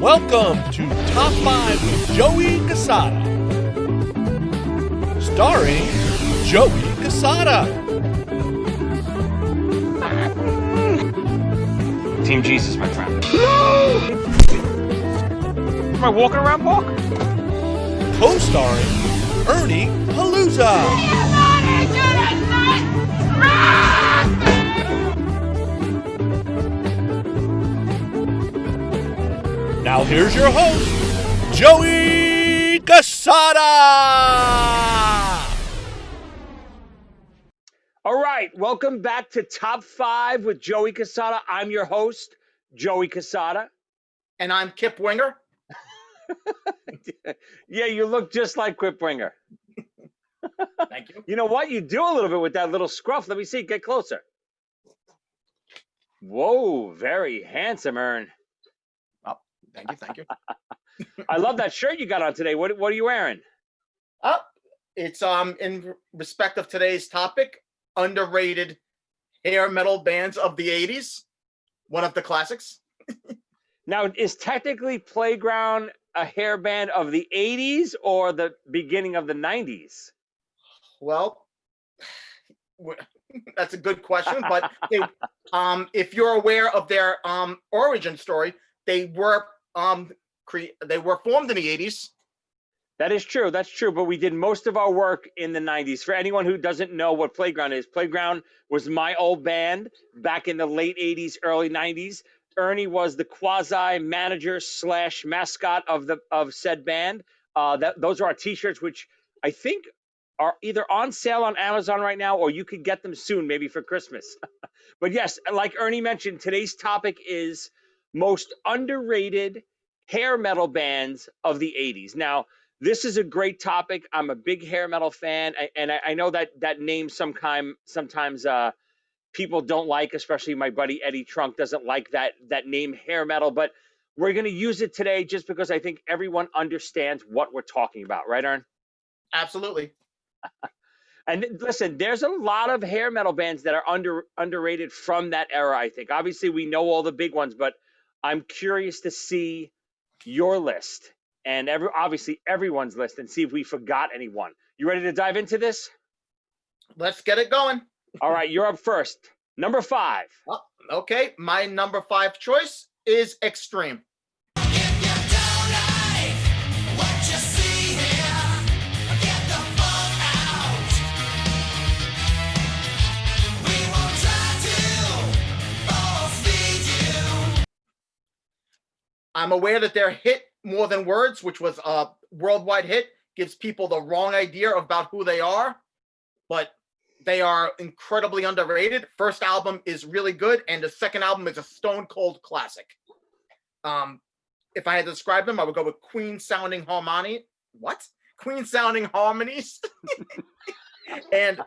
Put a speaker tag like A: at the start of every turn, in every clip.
A: Welcome to Top 5 with Joey Cassata. Starring Joey Cassata.
B: Team Jesus, my friend. Am I walking around book?
A: Co-starring Ernie Palooza. Now here's your host, Joey Cassata.
C: All right, welcome back to Top 5 with Joey Cassata. I'm your host, Joey Cassata.
D: And I'm Kip Winger.
C: Yeah, you look just like Kip Winger.
D: Thank you.
C: You know what? You do a little bit with that little scruff. Let me see. Get closer. Whoa, very handsome, Ern.
D: Oh, thank you.
C: I love that shirt you got on today. What are you wearing?
D: Oh, it's in respect of today's topic, underrated hair metal bands of the 80s. One of the classics.
C: Now, is technically Playground a hair band of the 80s or the beginning of the 90s?
D: Well, that's a good question, but if you're aware of their origin story, they were formed in the 80s.
C: That is true. That's true. But we did most of our work in the 90s. For anyone who doesn't know what Playground is, Playground was my old band back in the late 80s, early 90s. Ernie was the quasi-manager / mascot of said band. Those are our T-shirts, which I think are either on sale on Amazon right now, or you could get them soon, maybe for Christmas. But yes, like Ernie mentioned, today's topic is most underrated hair metal bands of the 80s. Now, this is a great topic. I'm a big hair metal fan, and I know that name sometimes people don't like, especially my buddy Eddie Trunk doesn't like that name hair metal, but we're going to use it today just because I think everyone understands what we're talking about. Right, Ern?
D: Absolutely.
C: And listen, there's a lot of hair metal bands that are underrated from that era, I think. Obviously, we know all the big ones, but I'm curious to see your list and obviously everyone's list and see if we forgot anyone. You ready to dive into this?
D: Let's get it going.
C: All right, you're up first. Number 5.
D: Oh, okay, my number 5 choice is Extreme. I'm aware that their hit More Than Words, which was a worldwide hit, gives people the wrong idea about who they are, but they are incredibly underrated. First album is really good, and the second album is a stone cold classic. If I had to describe them, I would go with Queen-sounding harmony. What? Queen-sounding harmonies. And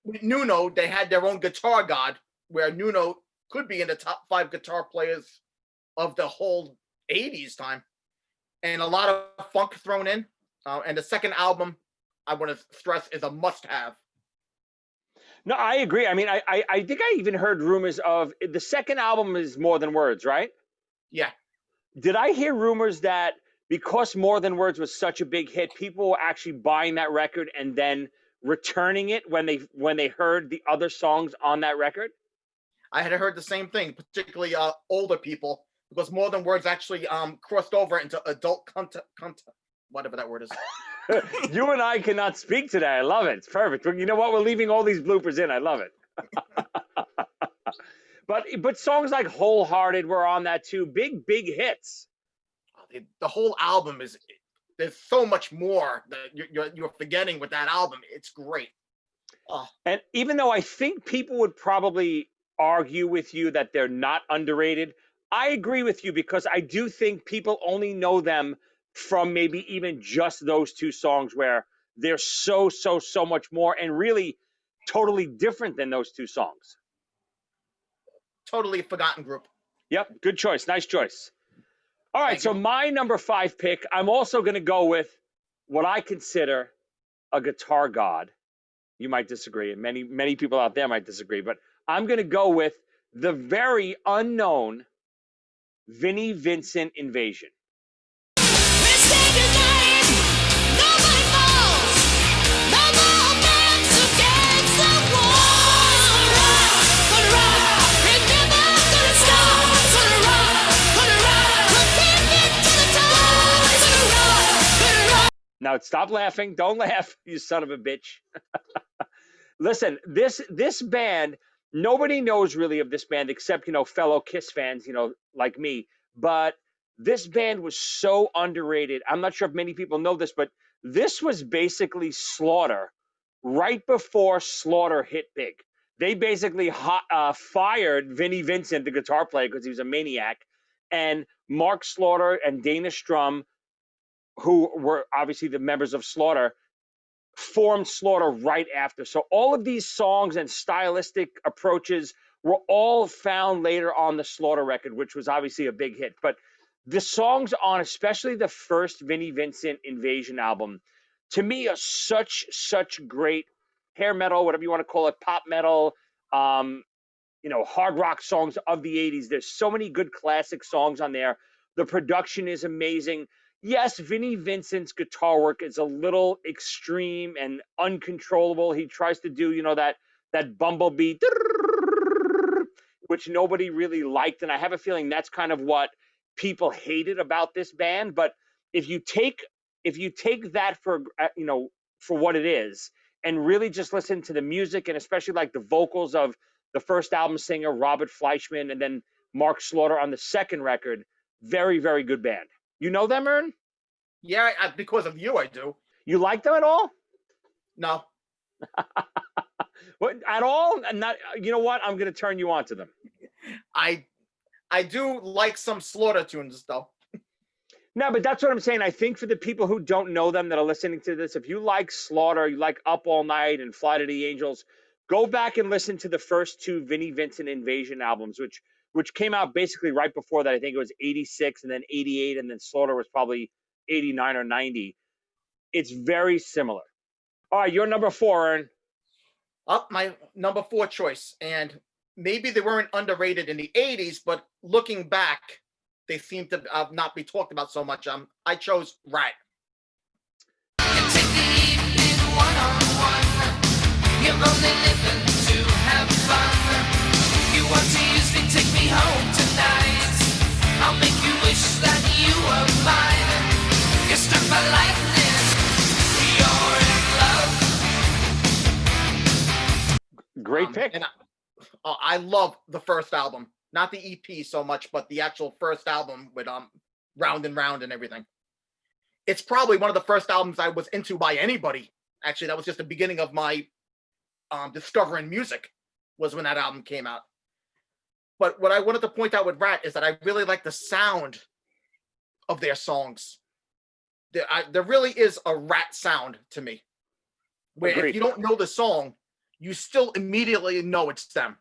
D: with Nuno, they had their own guitar god, where Nuno could be in the top 5 guitar players of the whole 80s time, and a lot of funk thrown in. And the second album, I want to stress, is a must-have.
C: No, I agree. I mean, I think I even heard rumors of the second album is More Than Words, right?
D: Yeah.
C: Did I hear rumors that because More Than Words was such a big hit, people were actually buying that record and then returning it when they heard the other songs on that record?
D: I had heard the same thing, particularly older people, because More Than Words actually crossed over into adult content, whatever that word is.
C: You and I cannot speak today. I love it. It's perfect. You know what? We're leaving all these bloopers in. I love it. But songs like Wholehearted were on that too. Big hits.
D: The whole album there's so much more that you're forgetting with that album. It's great.
C: And even though I think people would probably argue with you that they're not underrated, I agree with you because I do think people only know them from maybe even just those 2 songs where they're so much more and really totally different than those 2 songs.
D: Totally forgotten group.
C: Yep, good choice. Nice choice. All right, so my number 5 pick, I'm also going to go with what I consider a guitar god. You might disagree, and many people out there might disagree, but I'm going to go with the very unknown Vinny Vincent Invasion. Now stop laughing. Don't laugh, you son of a bitch. Listen, this band, nobody knows really of this band except, fellow Kiss fans, like me. But this band was so underrated. I'm not sure if many people know this, but this was basically Slaughter right before Slaughter hit big. They basically fired Vinny Vincent, the guitar player, because he was a maniac, and Mark Slaughter and Dana Strum, who were obviously the members of Slaughter, formed Slaughter right after. So all of these songs and stylistic approaches were all found later on the Slaughter record, which was obviously a big hit. But the songs on especially the first Vinnie Vincent Invasion album, to me, are such great hair metal, whatever you want to call it, pop metal, hard rock songs of the 80s. There's so many good classic songs on there. The production is amazing. Yes, Vinnie Vincent's guitar work is a little extreme and uncontrollable. He tries to do, that bumblebee, which nobody really liked. And I have a feeling that's kind of what people hated about this band. But if you take that for what it is, and really just listen to the music, and especially like the vocals of the first album singer, Robert Fleischman, and then Mark Slaughter on the second record, very, very good band. You know them, Ern?
D: Yeah, because of you, I do.
C: You like them at all?
D: No.
C: What, at all? Not. You know what? I'm going to turn you on to them.
D: I do like some Slaughter tunes, though.
C: No, but that's what I'm saying. I think for the people who don't know them that are listening to this, if you like Slaughter, you like Up All Night and Fly to the Angels, go back and listen to the first two Vinnie Vincent Invasion albums, which came out basically right before that. I think it was 86 and then 88, and then Slaughter was probably 89 or 90. It's very similar. All right, your number 4, Ern.
D: Up my number 4 choice. And maybe they weren't underrated in the 80s, but looking back, they seem to not be talked about so much. I chose Rat.
E: You're only living to have fun. You want to use me, take me home tonight. I'll make you wish that you were mine. You're struck by lightning. You're in love.
C: Great pick.
D: And I love the first album, not the EP so much, but the actual first album with Round and Round and everything. It's probably one of the first albums I was into by anybody. Actually, that was just the beginning of my discovering music, was when that album came out. But what I wanted to point out with Rat is that I really like the sound of their songs. There really is a Rat sound to me, where
C: Agreed.
D: If you don't know the song, you still immediately know it's them.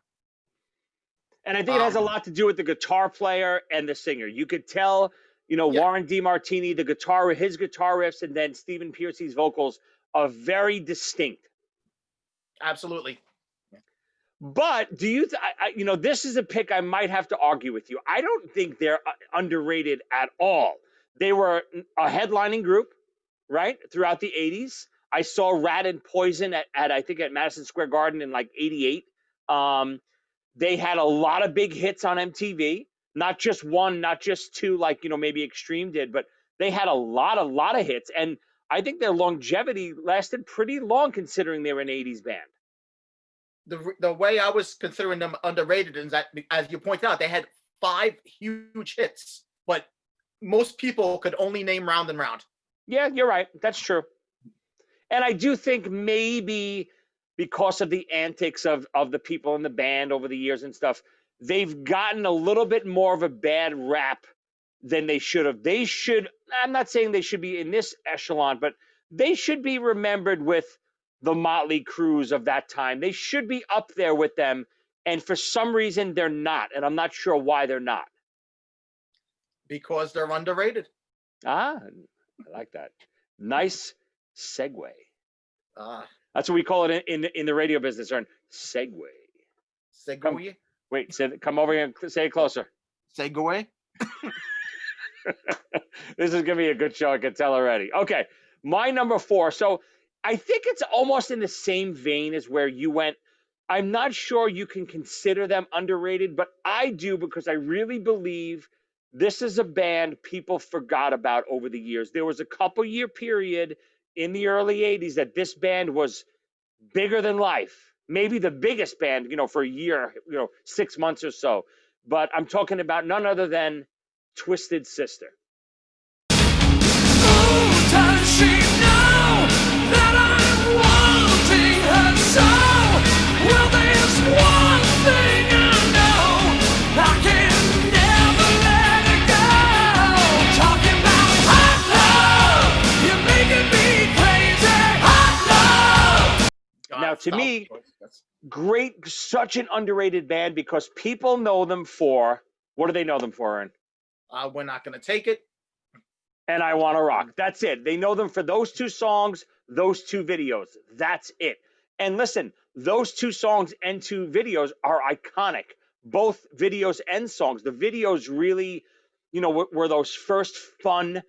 C: And I think it has a lot to do with the guitar player and the singer. You could tell, Warren DeMartini, his guitar riffs, and then Stephen Pearcy's vocals are very distinct.
D: Absolutely.
C: But do you, this is a pick I might have to argue with you. I don't think they're underrated at all. They were a headlining group, right, throughout the 80s. I saw Rat and Poison at Madison Square Garden in like 88. They had a lot of big hits on MTV, not just one, not just two, like, maybe Extreme did, but they had a lot of hits. And I think their longevity lasted pretty long considering they were an 80s band.
D: The way I was considering them underrated is that, as you pointed out, they had 5 huge hits, but most people could only name Round and Round.
C: Yeah, you're right. That's true. And I do think maybe because of the antics of the people in the band over the years and stuff, they've gotten a little bit more of a bad rap than they should have. I'm not saying they should be in this echelon, but they should be remembered with the Motley Crues of that time. They should be up there with them. And for some reason, they're not. And I'm not sure why they're not.
D: Because they're underrated.
C: Ah, I like that. Nice segue. That's what we call it in the radio business, Ern. Segue.
D: Segue?
C: Wait, come over here and say it closer.
D: Segue?
C: This is going to be a good show, I can tell already. Okay, my number 4. So I think it's almost in the same vein as where you went. I'm not sure you can consider them underrated, but I do, because I really believe this is a band people forgot about over the years. There was a couple-year period in the early 80s that this band was bigger than life. Maybe the biggest band, for a year, 6 months or so. But I'm talking about none other than Twisted Sister.
E: Oh, does she know that I'm wanting her so? Well, there's one thing I know, I can never let her go. Talking about hot love, you're making me crazy. Hot love.
C: Now, to me, great, such an underrated band because people know them for, what do they know them for, Ern?
D: We're Not Gonna Take It.
C: And I Wanna Rock. That's it. They know them for those two songs, those two videos. That's it. And listen, those two songs and two videos are iconic. Both videos and songs. The videos really, were those first fun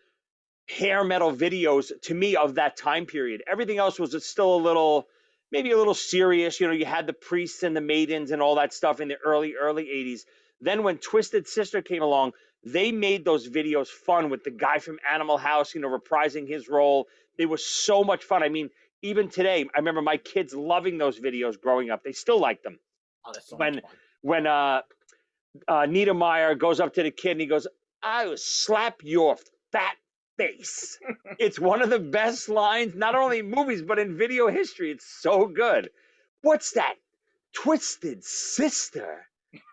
C: hair metal videos to me of that time period. Everything else was still maybe a little serious. You had the priests and the maidens and all that stuff in the early 80s. Then when Twisted Sister came along, they made those videos fun with the guy from Animal House, reprising his role. They were so much fun. I mean, even today, I remember my kids loving those videos growing up. They still like them.
D: Oh, that's so much fun.
C: When Niedermeyer goes up to the kid and he goes, "I will slap your fat face." It's one of the best lines, not only in movies, but in video history. It's so good. What's that? Twisted Sister.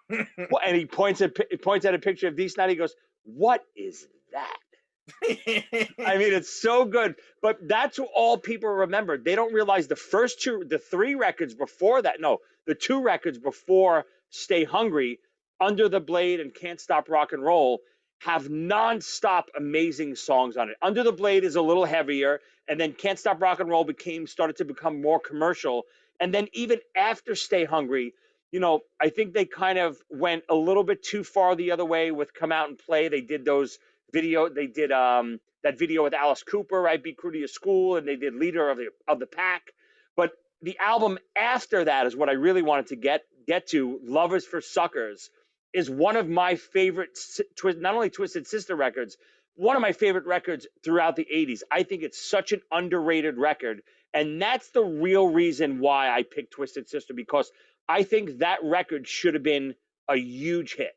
C: And he points at a picture of Dee Snider. He goes, "What is that?" I mean, it's so good. But that's what all people remember. They don't realize the two records before Stay Hungry, Under the Blade and Can't Stop Rock and Roll, have nonstop amazing songs on it. Under the Blade is a little heavier, and then Can't Stop Rock and Roll started to become more commercial. And then even after Stay Hungry, I think they kind of went a little bit too far the other way with Come Out and Play. They did that video with Alice Cooper, right? Be Crew to Your School, and they did Leader of the Pack. But the album after that is what I really wanted to get to. Lovers for Suckers is one of my favorite, not only Twisted Sister records, one of my favorite records throughout the 80s. I think it's such an underrated record. And that's the real reason why I picked Twisted Sister, because I think that record should have been a huge hit.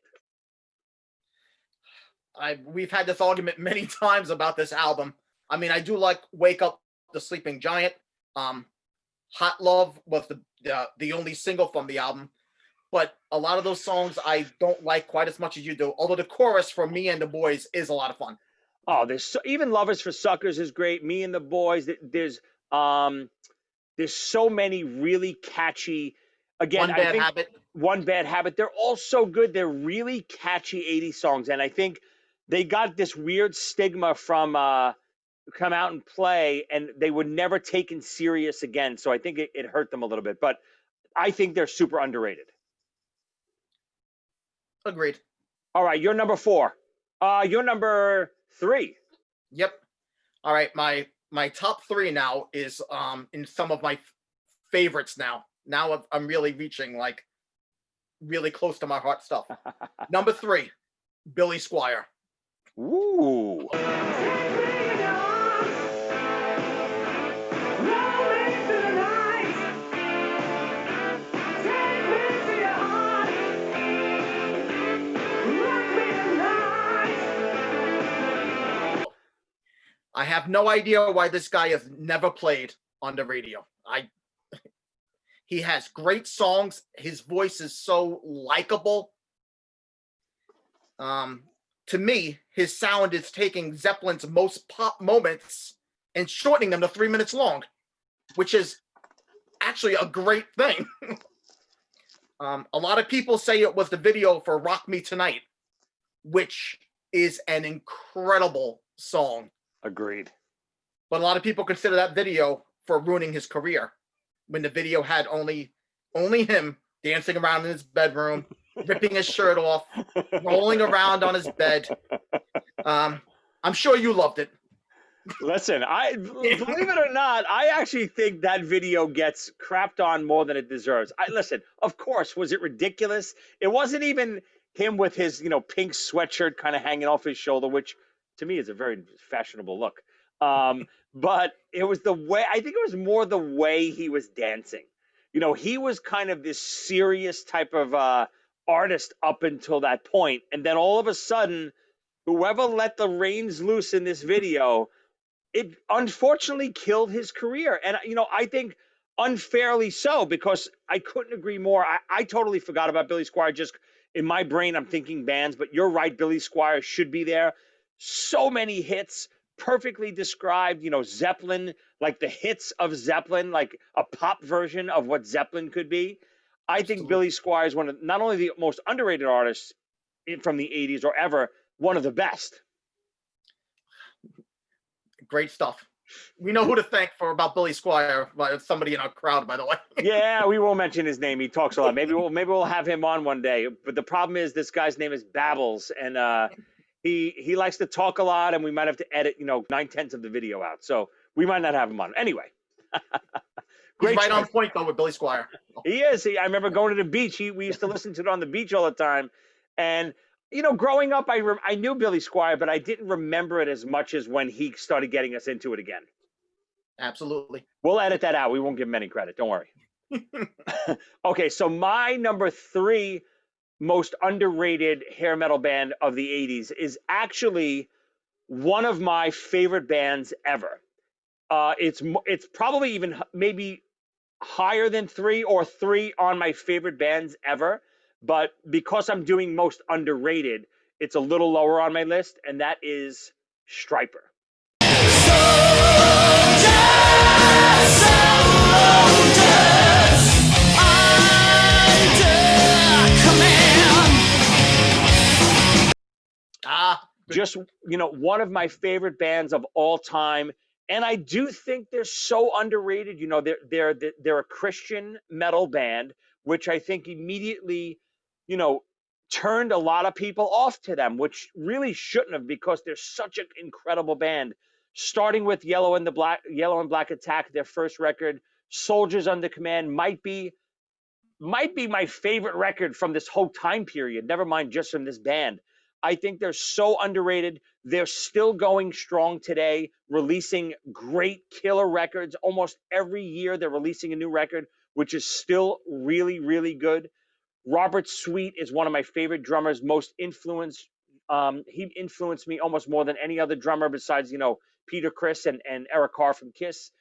D: We've had this argument many times about this album. I mean, I do like Wake Up the Sleeping Giant. Hot Love was the only single from the album. But a lot of those songs I don't like quite as much as you do. Although the chorus for Me and the Boys is a lot of fun.
C: Oh, even Lovers for Suckers is great. Me and the Boys. There's so many really catchy. Again, One Bad Habit. They're all so good. They're really catchy 80s songs, and I think they got this weird stigma from Come Out and Play, and they were never taken serious again. So I think it hurt them a little bit. But I think they're super underrated.
D: Agreed.
C: All right, you're number 4. You're number 3.
D: Yep. All right, my top 3 now is in some of my favorites now. Now I'm really reaching really close to my heart stuff. Number 3, Billy Squire.
C: Ooh.
D: I have no idea why this guy has never played on the radio. He has great songs. His voice is so likable. To me, his sound is taking Zeppelin's most pop moments and shortening them to 3 minutes long, which is actually a great thing. A lot of people say it was the video for Rock Me Tonight, which is an incredible song.
C: Agreed.
D: But a lot of people consider that video for ruining his career, when the video had only him dancing around in his bedroom, ripping his shirt off, rolling around on his bed. I'm sure you loved it.
C: Listen, believe it or not, I actually think that video gets crapped on more than it deserves. Listen, of course, was it ridiculous? It wasn't even him with his, pink sweatshirt kind of hanging off his shoulder, which to me is a very fashionable look. But it was the way, I think it was more the way he was dancing. You know, he was kind of this serious type of artist up until that point. And then all of a sudden, whoever let the reins loose in this video, it unfortunately killed his career. And, you know, I think unfairly so, because I couldn't agree more. I totally forgot about Billy Squire. Just in my brain, I'm thinking bands, but you're right. Billy Squire should be there. So many hits, perfectly described, you know, Zeppelin, like the hits of Zeppelin, like a pop version of what Zeppelin could be. I think
D: Absolutely.
C: Billy Squire is one of not only the most underrated artists from the 80s or ever, one of the best.
D: Great stuff. We know who to thank for about Billy Squire. Somebody in our crowd, by the way.
C: Yeah, we won't mention his name. He talks a lot. Maybe we'll have him on one day. But the problem is this guy's name is Babbles, and he likes to talk a lot, and we might have to edit, you know, 9/10 of the video out. So we might not have him on. Anyway.
D: He's
C: Great
D: right on
C: choice.
D: point though with Billy Squire.
C: He is. I remember going to the beach. We used to listen to it on the beach all the time. And, you know, growing up, I knew Billy Squire, but I didn't remember it as much as when he started getting us into it again.
D: Absolutely.
C: We'll edit that out. We won't give him any credit. Don't worry. Okay, so my number 3 most underrated hair metal band of the 80s is actually one of my favorite bands ever. It's probably even maybe higher than 3 or 3 on my favorite bands ever, but because I'm doing most underrated, it's a little lower on my list, and that is Stryper. Just, you know, one of my favorite bands of all time. And I do think they're so underrated. You know, they're a Christian metal band, which I think immediately, you know, turned a lot of people off to them, which really shouldn't have, because they're such an incredible band. Starting with Yellow and Black Attack, their first record, Soldiers Under Command, might be my favorite record from this whole time period. Never mind just from this band. I think they're so underrated. They're still going strong today, releasing great killer records. Almost every year they're releasing a new record, which is still really, really good. Robert Sweet is one of my favorite drummers, most influenced. He influenced me almost more than any other drummer besides, you know, Peter Criss and Eric Carr from Kiss.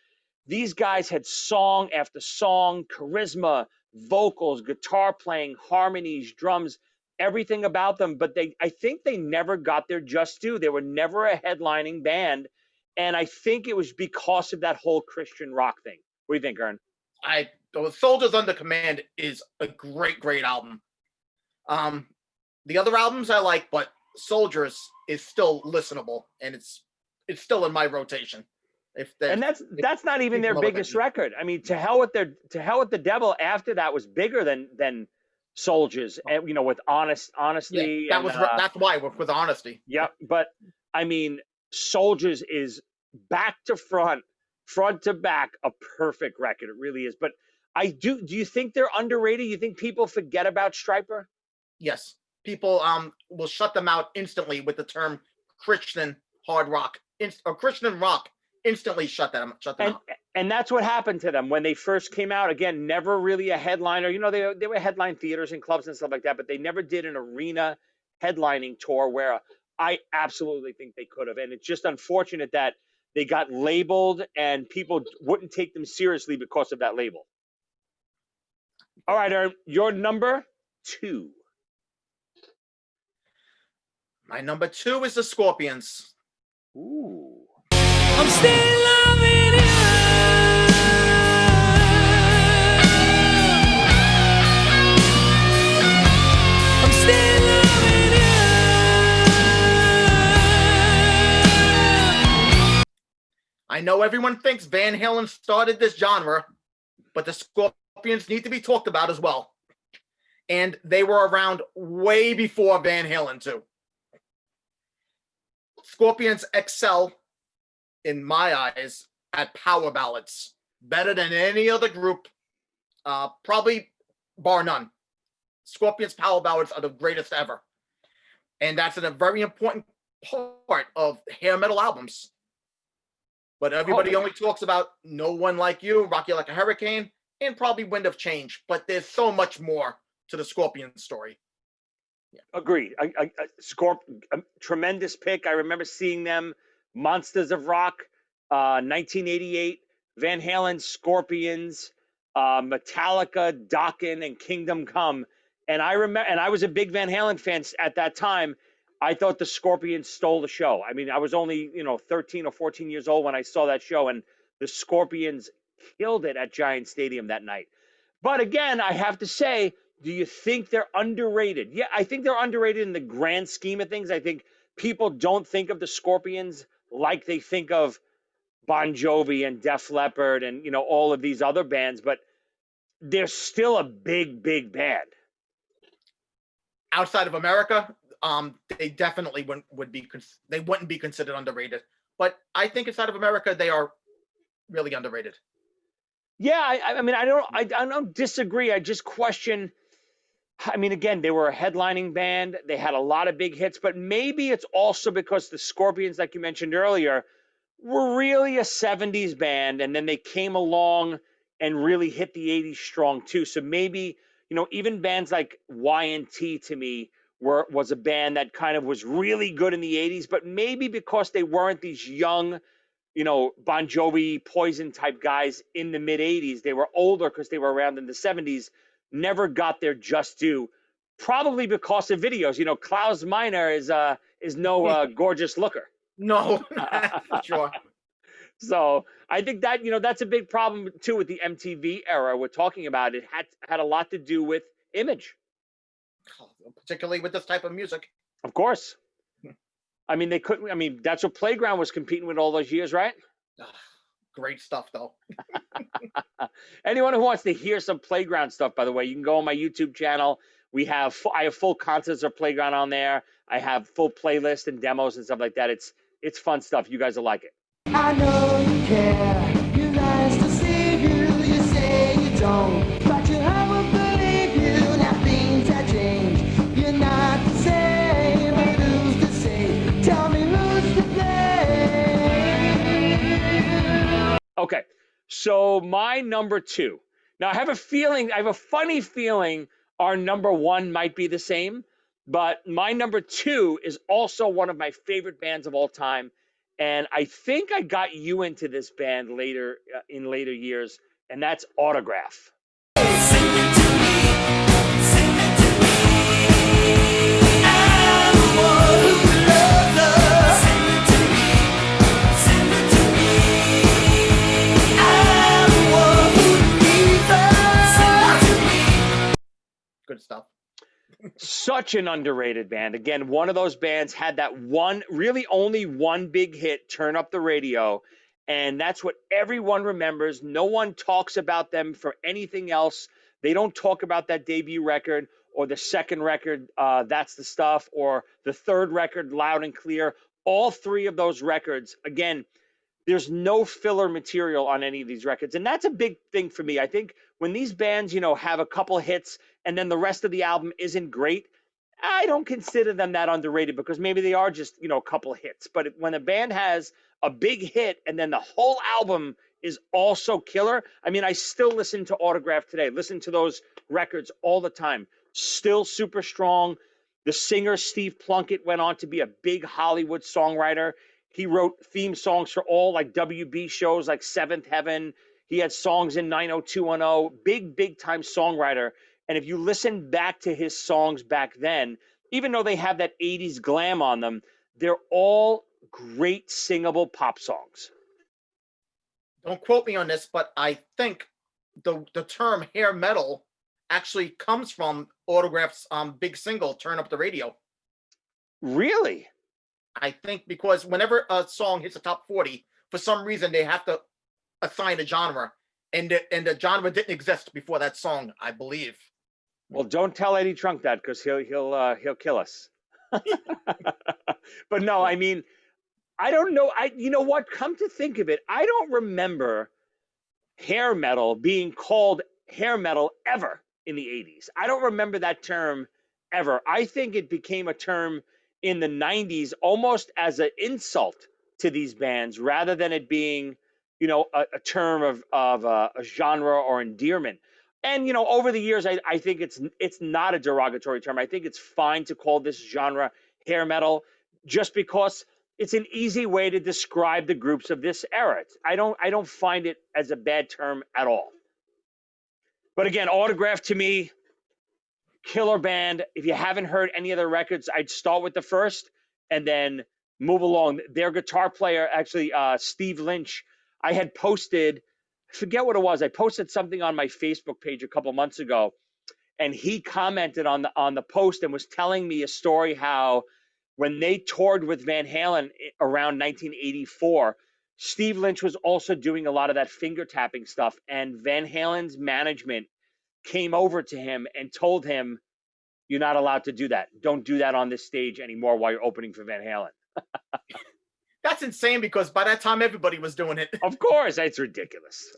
C: These guys had song after song, charisma, vocals, guitar playing, harmonies, drums, everything about them. But I think they never got their just due. They were never a headlining band. And I think it was because of that whole Christian rock thing. What do you think, Ern?
D: Soldiers Under Command is a great album. The other albums I like, but Soldiers is still listenable, and it's still in my rotation.
C: And that's not even their biggest record. I mean, to hell with the devil. After that was bigger than Soldiers, and, you know, with honesty.
D: Yeah, that's why with honesty.
C: Yeah, but I mean, Soldiers is back to front to back, a perfect record. It really is. But do you think they're underrated? You think people forget about Stryper?
D: Yes, people will shut them out instantly with the term Christian hard rock or Christian rock. Instantly shut them out.
C: And that's what happened to them when they first came out. Again, never really a headliner. You know, they were headline theaters and clubs and stuff like that, but they never did an arena headlining tour, where I absolutely think they could have. And it's just unfortunate that they got labeled and people wouldn't take them seriously because of that label. All right, Aaron, your number 2.
D: My number 2 is the Scorpions.
C: Ooh.
E: I'm still loving you. I'm still loving you.
D: I know everyone thinks Van Halen started this genre, but the Scorpions need to be talked about as well. And they were around way before Van Halen too. Scorpions excel, in my eyes, at power ballads, better than any other group, probably bar none. Scorpions' power ballads are the greatest ever, and that's a very important part of hair metal albums. But everybody only talks about No One Like You, Rock You Like a Hurricane, and probably Wind of Change. But there's so much more to the Scorpions story.
C: Agreed. Tremendous pick. I remember seeing them, Monsters of Rock, 1988, Van Halen, Scorpions, Metallica, Dokken, and Kingdom Come. And I was a big Van Halen fan at that time. I thought the Scorpions stole the show. I mean, I was only 13 or 14 years old when I saw that show, and the Scorpions killed it at Giant Stadium that night. But again, I have to say, do you think they're underrated? Yeah, I think they're underrated in the grand scheme of things. I think people don't think of the Scorpions like they think of Bon Jovi and Def Leppard and all of these other bands, but they're still a big, big band.
D: Outside of America, they definitely wouldn't be considered underrated. But I think inside of America, they are really underrated.
C: Yeah, I mean, I don't disagree. I just question. I mean, again, they were a headlining band. They had a lot of big hits, but maybe it's also because the Scorpions, like you mentioned earlier, were really a 70s band, and then they came along and really hit the 80s strong too. So maybe, even bands like Y&T to me was a band that kind of was really good in the 80s, but maybe because they weren't these young, Bon Jovi, Poison type guys in the mid 80s, they were older because they were around in the 70s, never got their just due, probably because of videos. Klaus Meine is no gorgeous looker.
D: No, for sure.
C: So I think that, that's a big problem too with the MTV era we're talking about. It had a lot to do with image.
D: Particularly with this type of music.
C: Of course. I mean, that's what Playground was competing with all those years, right?
D: Great stuff, though.
C: Anyone who wants to hear some Playground stuff, by the way, you can go on my YouTube channel. I have full concerts of Playground on there. I have full playlists and demos and stuff like that. It's fun stuff. You guys will like it.
E: I know you care, you're nice to save you say you don't, but you haven't believed you, now things have changed, you're not the same, but who's to say, tell me who's to blame.
C: Okay, so my number 2, now I have a funny feeling our number 1 might be the same, but my number 2 is also one of my favorite bands of all time. And I think I got you into this band in later years, and that's Autograph.
E: Sing it to me, sing it to me. I'm the one who loves her. Sing it to me, sing it to me. I'm the one who needs her. Sing it to me.
D: Good stuff.
C: Such an underrated band. Again, one of those bands had that really only one big hit, Turn Up the Radio, and that's what everyone remembers. No one talks about them for anything else. They don't talk about that debut record or the second record, That's the Stuff, or the third record, Loud and Clear. All three of those records, again, there's no filler material on any of these records, and that's a big thing for me. I think when these bands, have a couple hits and then the rest of the album isn't great, I don't consider them that underrated because maybe they are just, a couple hits. But when a band has a big hit and then the whole album is also killer, I mean, I still listen to Autograph today, listen to those records all the time, still super strong. The singer, Steve Plunkett, went on to be a big Hollywood songwriter. He wrote theme songs for all like WB shows like Seventh Heaven. He had songs in 90210, big time songwriter. And if you listen back to his songs back then, even though they have that 80s glam on them, they're all great singable pop songs.
D: Don't quote me on this, but I think the term hair metal actually comes from Autograph's big single, Turn Up the Radio.
C: Really?
D: I think because whenever a song hits the top 40, for some reason they have to assign a genre, and the genre didn't exist before that song, I believe.
C: Well, don't tell Eddie Trunk that because he'll kill us. But no, I mean, I don't know. You know what? Come to think of it, I don't remember hair metal being called hair metal ever in the 80s. I don't remember that term ever. I think it became a term in the 90s almost as an insult to these bands rather than it being, a term of a genre or endearment. And over the years, I think it's not a derogatory term. I think it's fine to call this genre hair metal, just because it's an easy way to describe the groups of this era. I don't find it as a bad term at all. But again, Autograph to me, killer band. If you haven't heard any of their records, I'd start with the first and then move along. Their guitar player, actually, Steve Lynch, I had posted, I forget what it was. I posted something on my Facebook page a couple months ago, and he commented on the post and was telling me a story how when they toured with Van Halen around 1984, Steve Lynch was also doing a lot of that finger tapping stuff, and Van Halen's management came over to him and told him, "You're not allowed to do that. Don't do that on this stage anymore while you're opening for Van Halen."
D: That's insane, because by that time everybody was doing it.
C: Of course, it's ridiculous.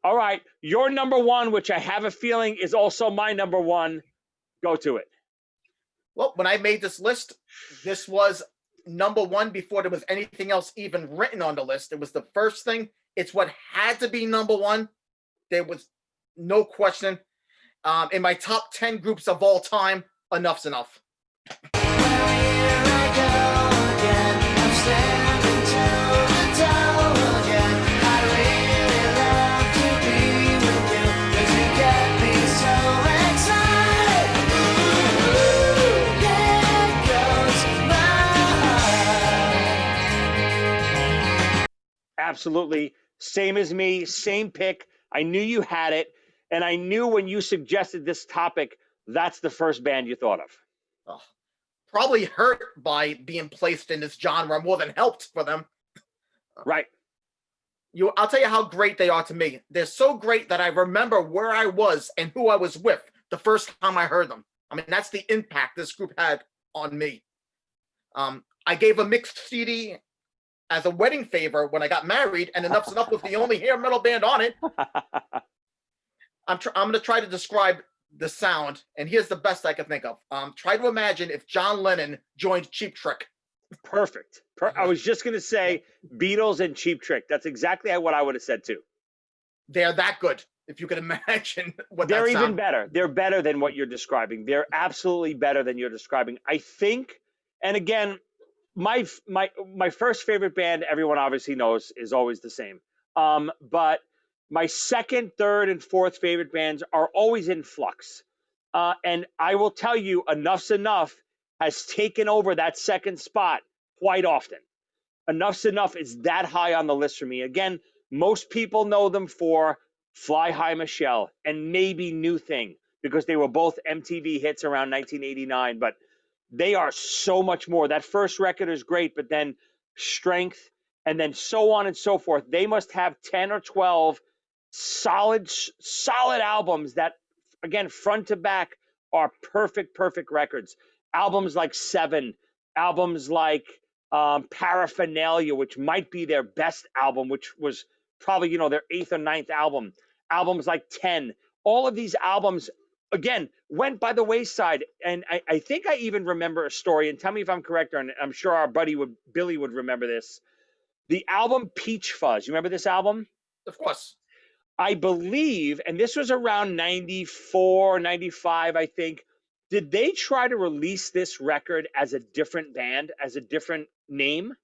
C: All right, your number one, which I have a feeling is also my number one. Go to it.
D: Well, when I made this list, this was number one before there was anything else even written on the list. It was the first thing. It's what had to be number one. There was no question. In my top 10 groups of all time, Enough's Enough.
C: Absolutely. Same as me, same pick. I knew you had it. And I knew when you suggested this topic, that's the first band you thought of.
D: Oh, probably hurt by being placed in this genre more than helped for them.
C: Right.
D: I'll tell you how great they are to me. They're so great that I remember where I was and who I was with the first time I heard them. I mean, that's the impact this group had on me. I gave a mixed CD as a wedding favor when I got married, and Enough's Enough was the only hair metal band on it. I'm going to try to describe the sound, and here's the best I can think of. Try to imagine if John Lennon joined Cheap Trick.
C: Perfect. I was just going to say Beatles and Cheap Trick. That's exactly what I would have said too.
D: They're that good, if you could imagine what
C: They're
D: that sound.
C: even better. They're better than what you're describing. They're absolutely better than you're describing. I think, and again, my first favorite band, everyone obviously knows, is always the same. But my second, third, and fourth favorite bands are always in flux. And I will tell you, Enough's Enough has taken over that second spot quite often. Enough's Enough is that high on the list for me. Again, most people know them for Fly High Michelle and maybe New Thing, because they were both MTV hits around 1989. But they are so much more. That first record is great, but then Strength, and then so on and so forth. They must have 10 or 12 solid albums that, again, front to back, are perfect records. Albums like Seven, albums like Paraphernalia, which might be their best album, which was probably, their 8th or 9th album. Albums like 10. All of these albums, again, went by the wayside. And I think I even remember a story, and tell me if I'm correct, and I'm sure our buddy Billy would remember this. The album Peach Fuzz. You remember this album?
D: Of course.
C: I believe, and this was around 94, 95, I think. Did they try to release this record as a different band, as a different name?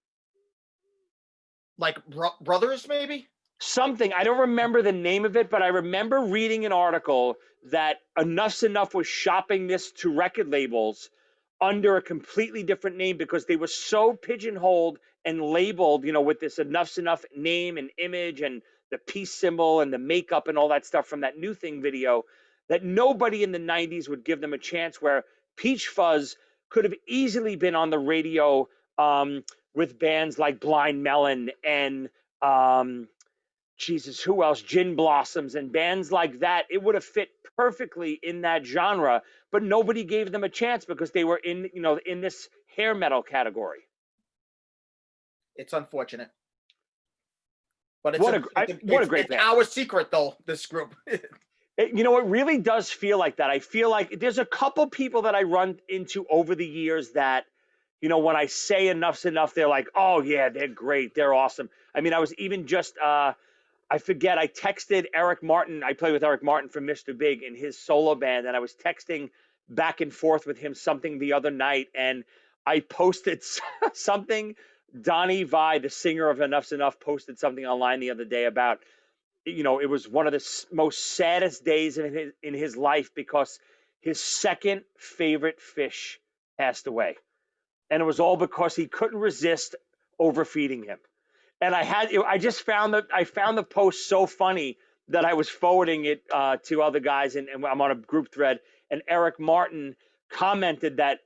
D: Like Brothers, maybe?
C: Something. I don't remember the name of it, but I remember reading an article that Enough's Enough was shopping this to record labels under a completely different name because they were so pigeonholed and labeled, with this Enough's Enough name and image and the peace symbol and the makeup and all that stuff from that New Thing video, that nobody in the 90s would give them a chance, where Peach Fuzz could have easily been on the radio with bands like Blind Melon and who else? Gin Blossoms and bands like that. It would have fit perfectly in that genre, but nobody gave them a chance because they were in this hair metal category.
D: It's unfortunate. But it's
C: what a great band.
D: Our secret, though, this group.
C: It really does feel like that. I feel like there's a couple people that I run into over the years that when I say Enough's Enough, they're like, oh yeah, they're great, they're awesome. I mean, I was even just I forget, I texted Eric Martin. I play with Eric Martin from Mr. Big in his solo band, and I was texting back and forth with him something the other night, and I posted something. Donnie Vi, the singer of Enough's Enough, posted something online the other day about, it was one of the most saddest days in his life because his second favorite fish passed away. And it was all because he couldn't resist overfeeding him. And I just found the post so funny that I was forwarding it to other guys, and I'm on a group thread. And Eric Martin commented that,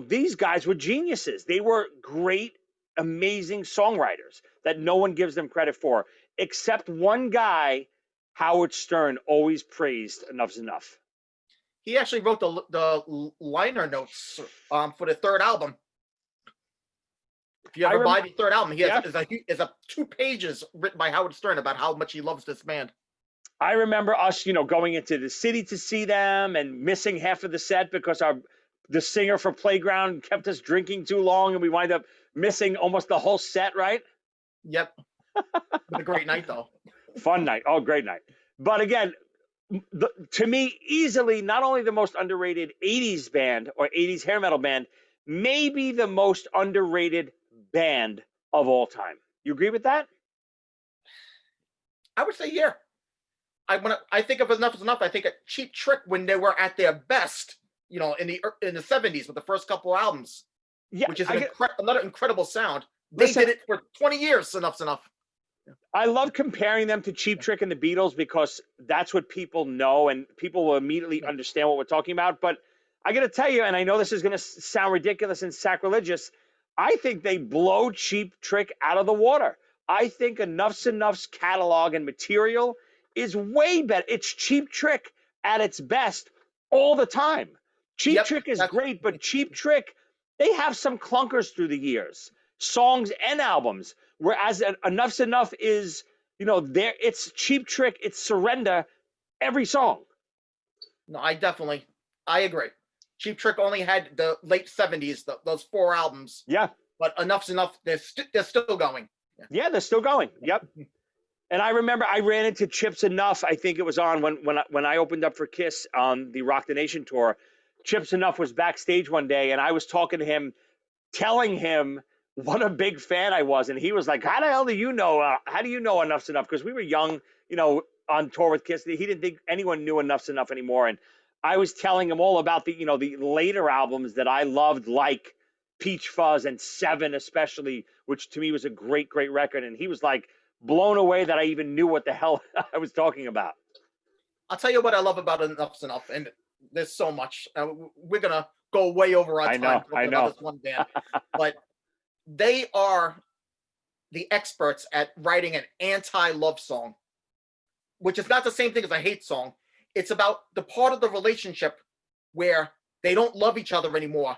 C: these guys were geniuses. They were great, amazing songwriters that no one gives them credit for, except one guy, Howard Stern, always praised Enough's Enough.
D: He actually wrote the liner notes for the third album. If you ever buy the third album, he has is a 2 pages written by Howard Stern about how much he loves this band.
C: I remember us, going into the city to see them and missing half of the set because the singer for Playground kept us drinking too long, and we wind up missing almost the whole set, right?
D: Yep. What a great night, though.
C: Fun night. Oh, great night. But again, to me, easily not only the most underrated 80s band or 80s hair metal band, maybe the most underrated band of all time. You agree with that?
D: I would say, yeah. When I think of Enough Is Enough, I think of Cheap Trick when they were at their best, in the 70s with the first couple albums. Yeah, which is another incredible sound. They did it for 20 years. Enough's Enough.
C: I love comparing them to Cheap Trick and the Beatles because that's what people know and people will immediately understand what we're talking about. But I got to tell you, and I know this is going to sound ridiculous and sacrilegious, I think they blow Cheap Trick out of the water. I think Enough's Enough's catalog and material is way better. It's Cheap Trick at its best all the time. Cheap Trick is great, but Cheap Trick, they have some clunkers through the years, songs and albums. Whereas Enough's Enough is, it's Cheap Trick, it's Surrender, every song.
D: No, I agree. Cheap Trick only had the late 70s, those 4 albums.
C: Yeah.
D: But Enough's Enough, they're still going.
C: Yeah, they're still going. Yep. And I remember I ran into Chips Enough. I think it was on when I opened up for Kiss on the Rock the Nation tour. Chips Enough was backstage one day, and I was talking to him, telling him what a big fan I was, and he was like, "How the hell do you know? How do you know Enough's Enough?" Because we were young, on tour with Kiss. He didn't think anyone knew Enough's Enough anymore, and I was telling him all about the the later albums that I loved, like Peach Fuzz and Seven, especially, which to me was a great record, and he was like blown away that I even knew what the hell I was talking about.
D: I'll tell you what I love about Enough's Enough, and there's so much. We're gonna go way over our time talking about this one band, but they are the experts at writing an anti-love song, which is not the same thing as a hate song. It's about the part of the relationship where they don't love each other anymore,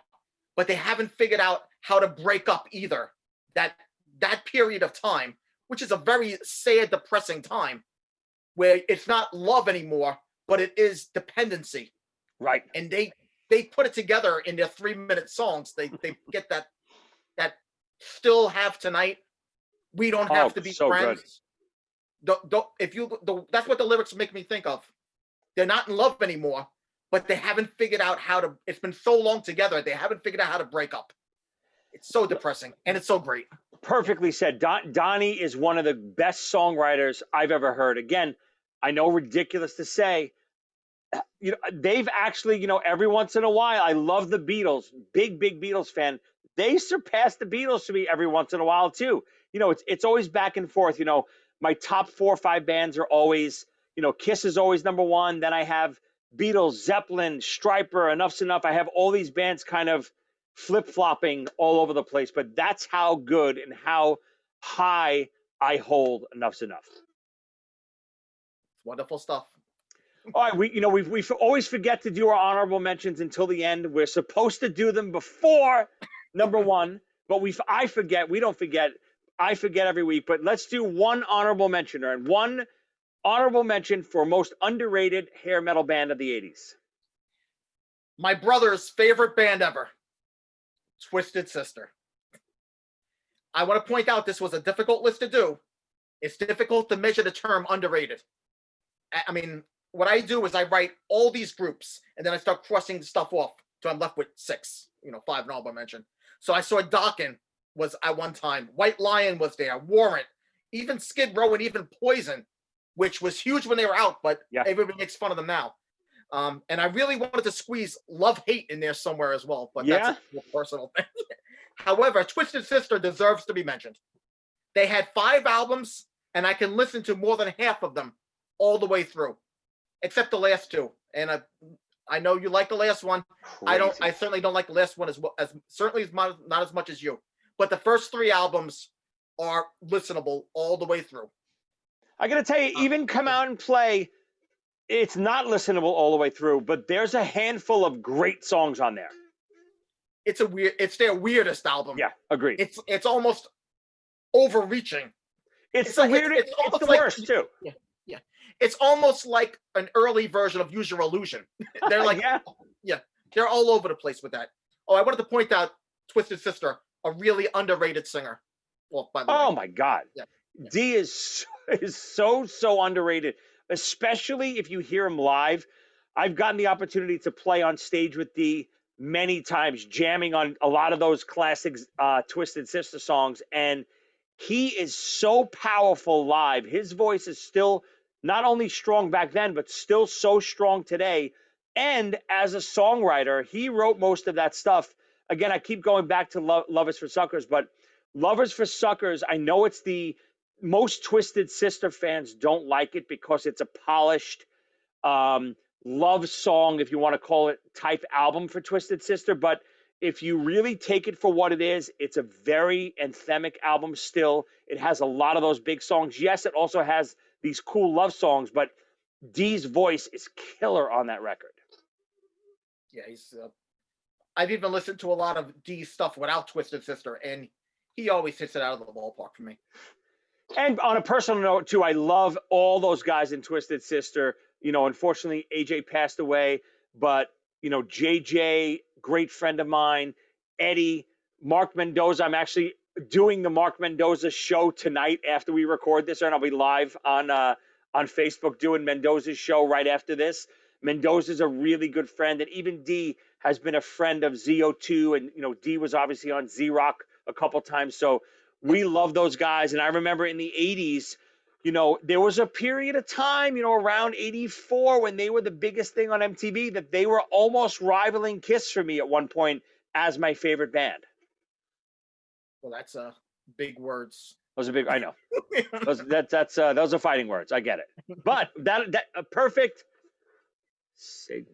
D: but they haven't figured out how to break up either. That period of time, which is a very sad, depressing time, where it's not love anymore, but it is dependency.
C: Right.
D: And they put it together in their 3-minute songs. They get that still have tonight. We don't have to be
C: so
D: friends. That's what the lyrics make me think of. They're not in love anymore, but they haven't figured out how to. It's been so long together, they haven't figured out how to break up. It's so depressing, and it's so great.
C: Perfectly said. Donnie is one of the best songwriters I've ever heard. Again, I know, ridiculous to say, they've actually, every once in a while, I love the Beatles, big Beatles fan. They surpass the Beatles to me every once in a while too. It's always back and forth. My top 4 or 5 bands are always, Kiss is always number 1. Then I have Beatles, Zeppelin, Stryper, Enough's Enough. I have all these bands kind of flip-flopping all over the place, but that's how good and how high I hold Enough's Enough.
D: Wonderful stuff.
C: All right, we always forget to do our honorable mentions until the end. We're supposed to do them before number 1, but I forget. We don't forget. I forget every week, but let's do one honorable mentioner and one honorable mention for most underrated hair metal band of the 80s.
D: My brother's favorite band ever, Twisted Sister. I want to point out this was a difficult list to do. It's difficult to measure the term underrated. I mean, what I do is I write all these groups and then I start crossing stuff off. So I'm left with 6, 5 in honorable mention. So I saw Dokken was at one time. White Lion was there. Warrant. Even Skid Row and even Poison, which was huge when they were out, but everybody makes fun of them now. And I really wanted to squeeze Love Hate in there somewhere as well, but that's a personal thing. However, Twisted Sister deserves to be mentioned. They had 5 albums, and I can listen to more than half of them all the way through, except the last 2. And I know you like the last one.
C: Crazy.
D: I certainly don't like the last one as certainly not as much as you. But the first 3 albums are listenable all the way through.
C: I got to tell you, even Come Out and Play, it's not listenable all the way through, but there's a handful of great songs on there.
D: It's their weirdest album.
C: Yeah, agreed.
D: It's almost overreaching.
C: It's the weirdest. It's the worst too.
D: Yeah. It's almost like an early version of Use Your Illusion. They're like, they're all over the place with that. Oh, I wanted to point out Twisted Sister, a really underrated singer. Well, by the way.
C: Oh my God.
D: Yeah.
C: D is so underrated, especially if you hear him live. I've gotten the opportunity to play on stage with D many times, jamming on a lot of those classic Twisted Sister songs, and he is so powerful live. His voice is still not only strong back then, but still so strong today. And as a songwriter, he wrote most of that stuff. Again, I keep going back to Lovers for Suckers, but Lovers for Suckers, I know it's most Twisted Sister fans don't like it because it's a polished love song, if you want to call it, type album for Twisted Sister. But if you really take it for what it is, it's a very anthemic album still. It has a lot of those big songs. Yes, it also has these cool love songs, but Dee's voice is killer on that record.
D: Yeah, I've even listened to a lot of Dee's stuff without Twisted Sister, and he always hits it out of the ballpark for me.
C: And on a personal note, too, I love all those guys in Twisted Sister. Unfortunately, AJ passed away, but, JJ, great friend of mine, Eddie, Mark Mendoza. I'm actually doing the Mark Mendoza show tonight after we record this, and I'll be live on Facebook doing Mendoza's show right after this. Mendoza's a really good friend, and even D has been a friend of ZO2, and, D was obviously on Z-Rock a couple times, so we love those guys. And I remember in the 80s, there was a period of time, around 84 when they were the biggest thing on MTV, that they were almost rivaling Kiss for me at one point as my favorite band.
D: Well, that's big words.
C: Those are big. I know. Those are fighting words. I get it. But that a perfect segue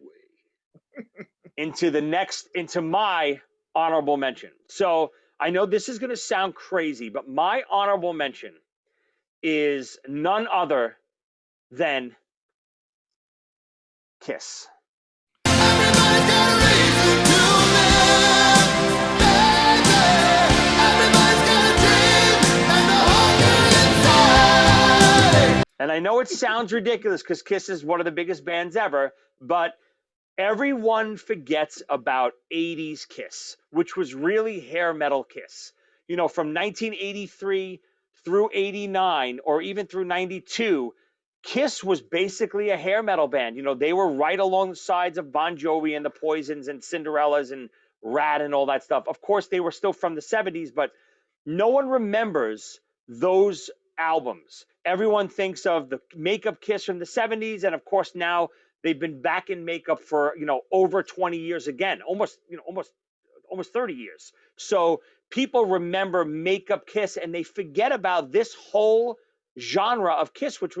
C: into my honorable mention. So I know this is going to sound crazy, but my honorable mention is none other than Kiss.
E: Everybody's got a reason to live, baby. Everybody's got a dream and a hunger inside.
C: And I know it sounds ridiculous because Kiss is one of the biggest bands ever, but everyone forgets about 80s Kiss, which was really hair metal Kiss. From 1983 through 89 or even through 92, Kiss was basically a hair metal band. They were right along the sides of Bon Jovi and the Poisons and Cinderellas and Rat and all that stuff. Of course, they were still from the 70s, but no one remembers those albums. Everyone thinks of the makeup Kiss from the 70s, and of course now they've been back in makeup for, over 20 years again, almost 30 years. So people remember makeup Kiss, and they forget about this whole genre of Kiss, which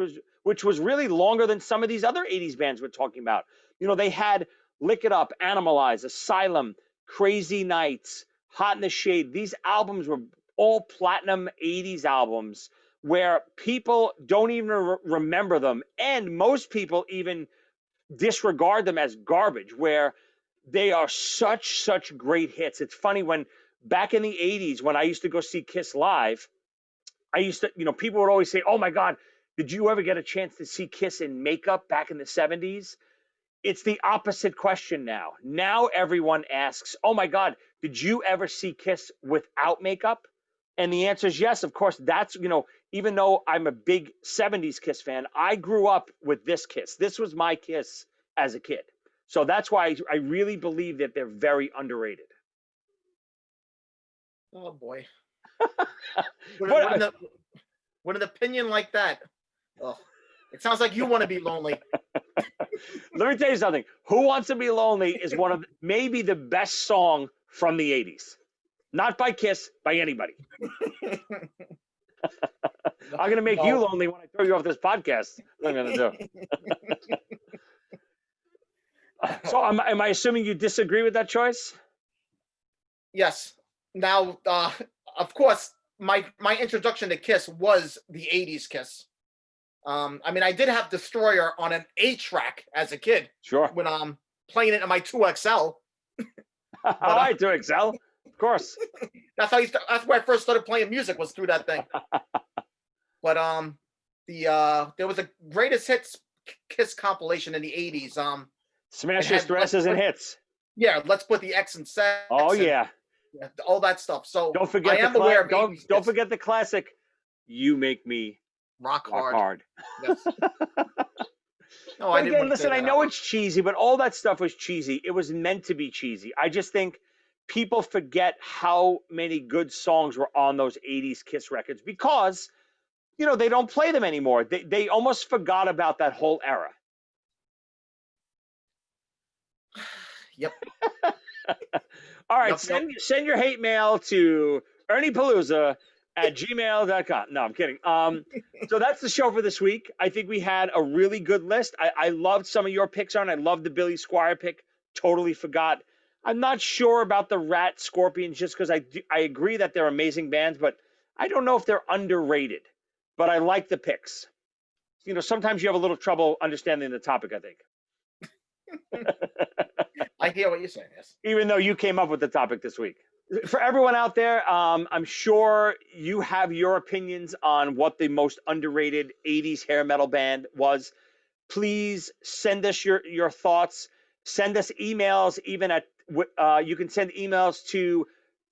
C: was really longer than some of these other 80s bands we're talking about. They had Lick It Up, Animalize, Asylum, Crazy Nights, Hot in the Shade. These albums were all platinum 80s albums where people don't even remember them, and most people even disregard them as garbage, where they are such great hits. It's funny, when back in the 80s, when I used to go see Kiss live, people would always say, oh my God, did you ever get a chance to see Kiss in makeup back in the 70s? it's the opposite question now. Now everyone asks, "Oh my God, did you ever see Kiss without makeup?" And the answer is yes. Of course, that's, even though I'm a big 70s Kiss fan, I grew up with this Kiss. This was my Kiss as a kid. So that's why I really believe that they're very underrated.
D: Oh boy.
C: What-
D: With an opinion like that, oh, it sounds like you want to be lonely.
C: Let me tell you something. Who Wants to Be Lonely is one of maybe the best song from the 80s. Not by Kiss, by anybody. I'm going to make you lonely when I throw you off this podcast. What I'm going to do. So am I assuming you disagree with that choice?
D: Yes. Now, of course, my introduction to Kiss was the 80s Kiss. I mean, I did have Destroyer on an 8-track as a kid.
C: Sure.
D: When I'm playing it in my 2XL.
C: All right, 2XL. Of course.
D: That's where I first started playing music, was through that thing. But there was a greatest hits Kiss compilation in the 80s.
C: Smashes, Dresses, and Hits.
D: Yeah, Let's Put the X in Sex.
C: Oh yeah.
D: All that stuff. So
C: don't forget
D: I am aware of
C: don't forget the classic "You Make Me
D: Rock Hard."
C: Yes.
D: No,
C: but again, listen, I know it's cheesy, but all that stuff was cheesy. It was meant to be cheesy. I just think people forget how many good songs were on those 80s Kiss records because, they don't play them anymore. They almost forgot about that whole era.
D: Yep.
C: All right, send your hate mail to erniepalooza@gmail.com. No, I'm kidding. So that's the show for this week. I think we had a really good list. I loved some of your picks on. I loved the Billy Squire pick. Totally forgot. I'm not sure about the Rat Scorpions just because I agree that they're amazing bands, but I don't know if they're underrated. But I like the picks. Sometimes you have a little trouble understanding the topic, I think.
D: I hear what you're saying, yes.
C: Even though you came up with the topic this week. For everyone out there, I'm sure you have your opinions on what the most underrated 80s hair metal band was. Please send us your thoughts. Send us emails. You can send emails to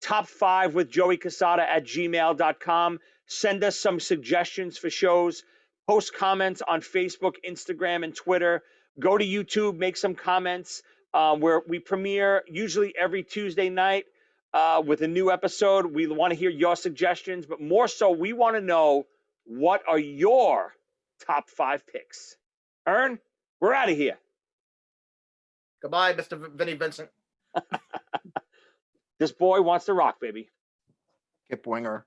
C: top5withjoeycassata@gmail.com. Send us some suggestions for shows. Post comments on Facebook, Instagram, and Twitter. Go to YouTube, make some comments. Where we premiere usually every Tuesday night with a new episode. We want to hear your suggestions, but more so, we want to know what are your top 5 picks. Ern, we're out of here.
D: Goodbye, Mr. Vinny Vincent.
C: This boy wants to rock, baby.
D: Kip Winger.